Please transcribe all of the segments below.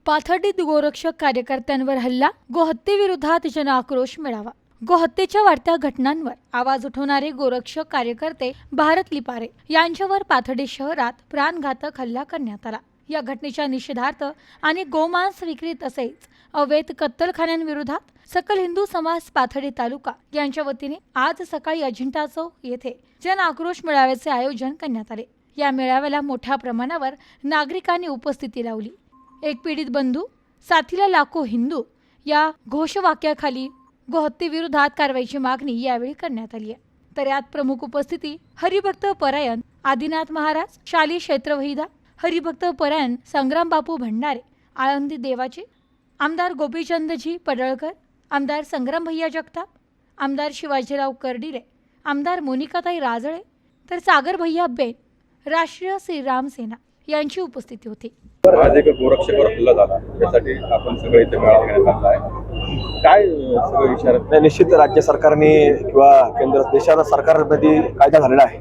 पाथर्डीत गोरक्षक कार्यकर्त्यांवर हल्ला, गोहत्येविरोधात जनआक्रोश मेळावा। गोहत्येच्या वाढत्या घटनांवर आवाज उठवणारे गोरक्षक कार्यकर्ते भारत लिपारे यांच्यावर पाथर्डी शहरात प्राणघातक हल्ला करण्यात आला। या घटनेच्या निषेधार्थ आणि गोमांस विक्री तसेच अवैध कत्तलखान्यांविरोधात सकल हिंदू समाज पाथर्डी तालुका यांच्या वतीने आज सकाळी अजिंठा चौक येथे जनआक्रोश मेळाव्याचे आयोजन करण्यात आले। या मेळाव्याला मोठ्या प्रमाणावर नागरिकांनी उपस्थिती लावली। एक पीडित बंधू साथीला लाखो हिंदू या घोषवाक्याखाली गोहत्येविरोधात कारवाईची मागणी यावेळी करण्यात आली आहे। तर यात प्रमुख उपस्थिती हरिभक्त परायण आदिनाथ महाराज, शाली क्षेत्रवहिदा हरिभक्त परायण संग्राम बापू भंडारे, आळंदी देवाचे आमदार गोपीचंदजी पडळकर, आमदार संग्राम भैया जगताप, आमदार शिवाजीराव कर्डिले, आमदार मोनिकाताई राजळे, तर सागर भैया बेन, राष्ट्रीय श्रीराम सेना यांची उपस्थिती होती। आज एक गोरक्षकावर हल्ला झाला, त्यासाठी आपण सगळे इथे मेळावा घेण्यात आला आहे। काय सगळं इशारा? निश्चित राज्य सरकारने किंवा केंद्र देशाच्या सरकारमध्ये कायदा झालेला आहे।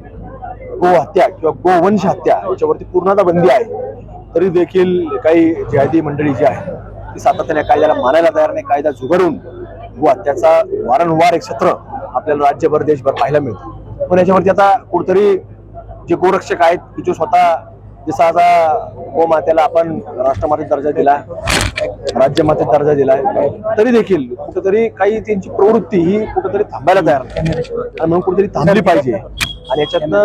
गो हत्या किंवा गोवंश हत्या याच्यावरती पूर्णतः बंदी आहे। तरी देखील काही जिहादी मंडळी जी आहे ती सातत्याने कायद्याला मानायला तयार नाही। कायदा झुगारून गो हत्याचा वारंवार एक सत्र आपल्याला राज्यभर देशभर पाहायला मिळतं। पण याच्यावरती आता कुठेतरी जे गोरक्षक आहेत की जो स्वतः जसा आता गोमातेला आपण राष्ट्रमातेचा दर्जा दिला, राज्यमातेचा दर्जा दिलाय, तरी देखील कुठेतरी काही त्यांची प्रवृत्ती ही कुठेतरी थांबायला तयार नाही आणि म्हणून कुठेतरी थांबली पाहिजे। आणि याच्यातनं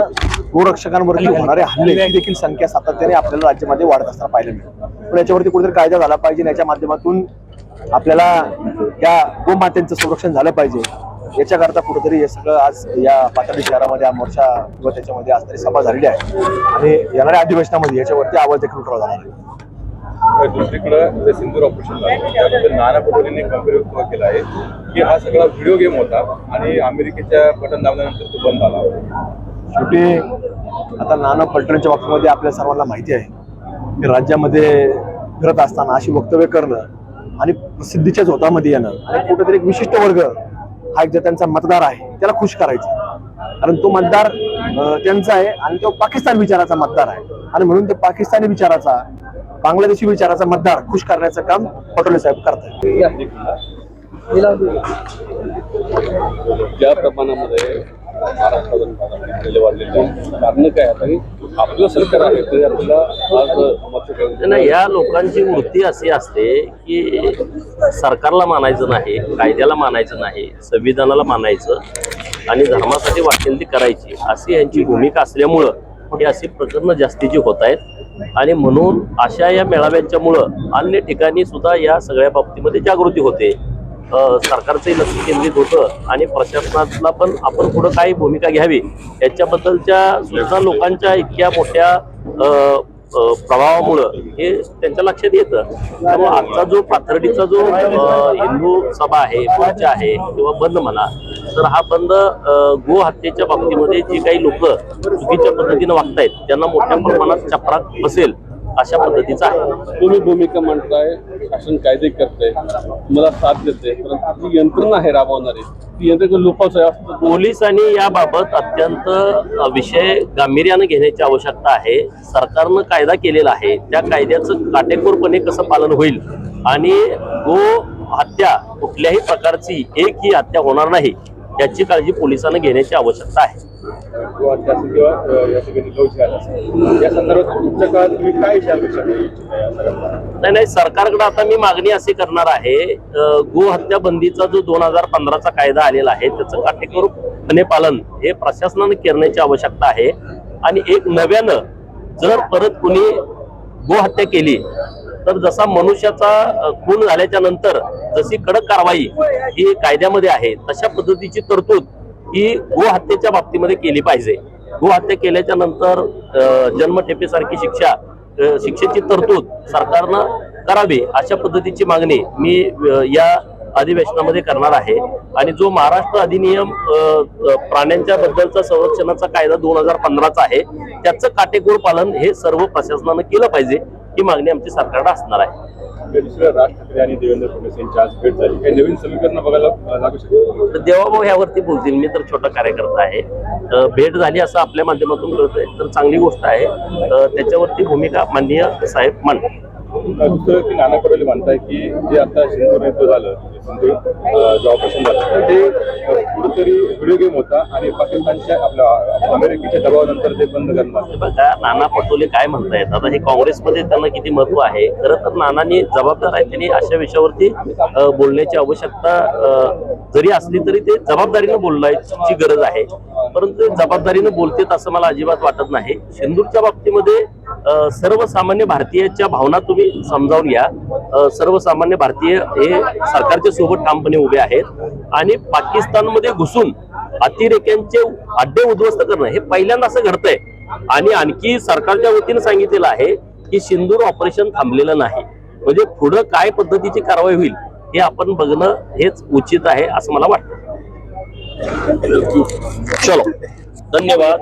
गोरक्षकांवरती होणारे हल्ले ही देखील संख्या सातत्याने आपल्याला राज्यामध्ये वाढत असताना पाहायला मिळते। पण याच्यावरती कुठेतरी कायदा झाला पाहिजे, याच्या माध्यमातून आपल्याला या गोमातेचं संरक्षण झालं पाहिजे। याच्याकरता कुठेतरी हे सगळं आज या पाथर्डी शहरामध्ये हा मोर्चा किंवा त्याच्यामध्ये आज तरी सभा झालेली आहे आणि येणाऱ्या अधिवेशनामध्ये याच्यावरती आवाज देखील उठवला जाणार आहे। दुसरीकडे जे सिंदूर ऑपरेशन झालं, नाना पटोलेंनी गंभीर वक्तव्य केलं आहे की हा सगळा व्हिडिओ गेम होता आणि अमेरिकेच्या बटन दाबल्यानंतर तो बंद झाला। शेवटी आता नाना पटोलेंच्या बाबतीमध्ये आपल्या सर्वांना माहिती आहे की राज्यामध्ये फिरत असताना अशी वक्तव्य करणं आणि प्रसिद्धीच्या झोतामध्ये येणं आणि कुठेतरी एक विशिष्ट वर्ग हा एक त्यांचा मतदार आहे त्याला खुश करायचं, कारण तो मतदार त्यांचा आहे आणि तो पाकिस्तान विचाराचा मतदार आहे आणि म्हणून ते पाकिस्तानी विचाराचा, बांगलादेशी विचाराचा मतदार खुश करण्याचं काम पटोले साहेब करतात। ज्या प्रमाणामध्ये महाराष्ट्रात वाढलेले कारण काय आहे, आपलं सरकार आहे तरी आपल्याला या लोकांची वृत्ती अशी असते की सरकारला मानायचं नाही, कायद्याला मानायचं नाही, संविधानाला मानायचं आणि धर्मासाठी वाटेल ती करायची, अशी यांची भूमिका असल्यामुळं ही अशी प्रकरणं जास्तीची होत आहेत। आणि म्हणून अशा या मेळाव्यांच्यामुळं अन्य ठिकाणी सुद्धा या सगळ्या बाबतीमध्ये जागृती होते। सरकारचंही लक्ष केंद्रित होतं आणि प्रशासनाला पण आपण पुढं काय भूमिका घ्यावी याच्याबद्दलच्या सुद्धा लोकांच्या इतक्या मोठ्या प्रभावामुळं हे त्यांच्या लक्षात येतं। त्यामुळे आजचा जो पाथर्डीचा जो हिंदू सभा आहे, मोर्चा आहे किंवा बंद म्हणा, तर हा बंद गो हत्येच्या बाबतीमध्ये जे काही लोक चुकीच्या पद्धतीनं वागतायत त्यांना मोठ्या प्रमाणात चपराक बसेल अशा पद्धतीचा आहे। तुम्ही भूमिका मांडताय, शासन कायदे करते, मला साथ देते, परंतु जी यंत्रणा आहे राबवणारी ती यंत्रणा लोकांचं असतं। पोलिसांनी याबाबत अत्यंत विषय गांभीर्याने घेण्याची आवश्यकता आहे। सरकारनं कायदा केलेला आहे, त्या कायद्याचं काटेकोरपणे कसं पालन होईल आणि गो हत्या कुठल्याही प्रकारची एक ही हत्या होणार नाही याची काळजी पोलिसांना घेण्याची आवश्यकता आहे। नाही, सरकारकडे आता मी मागणी अशी करणार आहे, गो हत्या बंदीचा जो 2015चा कायदा आलेला आहे त्याचं काटेकोरपणे पालन हे प्रशासनाने करण्याची आवश्यकता आहे। आणि एक नव्यानं जर परत कुणी गो हत्या केली तर जसा मनुष्याचा खून झाल्याच्या नंतर जशी कडक कारवाई ही कायद्यामध्ये आहे तशा पद्धतीची तरतूद ही गो हत्येच्या बाबतीमध्ये केली पाहिजे। गो हत्या केल्याच्या नंतर जन्मठेपेसारखी शिक्षेची तरतूद सरकारनं करावी अशा पद्धतीची मागणी मी या अधिवेशनामध्ये करणार आहे। आणि जो महाराष्ट्र अधिनियम प्राण्यांच्या बद्दलचा संरक्षणाचा कायदा 2015चा आहे त्याचं काटेकोर पालन हे सर्व प्रशासनानं केलं पाहिजे ही मागणी आमची सरकारला असणार आहे। दुसऱ्या राज ठाकरे आणि देवेंद्र फडणवीस यांची आज भेट झाली, काही नवीन समीकरण बघायला लागू शकते? देवाभाऊ यावरती बोलतील, मी तर छोटा कार्यकर्ता आहे, भेट झाली असं आपल्या माध्यमातून कळतंय तर चांगली गोष्ट आहे, त्याच्यावरती भूमिका माननीय साहेब मांडतील। दुसरं की नाना पटोले म्हणताय की जे आता सिंधूर युद्ध झालं, सिंधूर जे ऑपरेशन झालं ते कुठेतरी व्हिडिओ गेम होता आणि पाकिस्तानच्या आपल्या अमेरिकेच्या दबावानंतर ते बंद करणार. बघा, नाना पटोले काय म्हणतायत आता, हे काँग्रेसमध्ये त्यांना किती महत्व आहे. खरं तर नानांनी जबाबदार आहे, त्यांनी अशा विषयावरती बोलण्याची आवश्यकता जरी असली तरी ते जबाबदारीनं बोलण्याची गरज आहे. परंतु ते जबाबदारीनं बोलतेत असं मला अजिबात वाटत नाही. सिंधूरच्या बाबतीमध्ये सर्वसामान्य भारतीयाच्या भावना तुम्ही समजावून घ्या. सर्वसामान्य भारतीय हे सरकारच्या सोबत ठामपणे उभे आहेत आणि पाकिस्तानमध्ये घुसून अतिरेक्यांचे अड्डे उद्ध्वस्त करणं हे पहिल्यांदा असं घडतंय. आणि आणखी सरकारच्या वतीने सांगितलेलं आहे की सिंधूर ऑपरेशन थांबलेलं नाही. म्हणजे पुढं काय पद्धतीची कारवाई होईल हे आपण बघणं हेच उचित आहे असं मला वाटतं. चलो, धन्यवाद.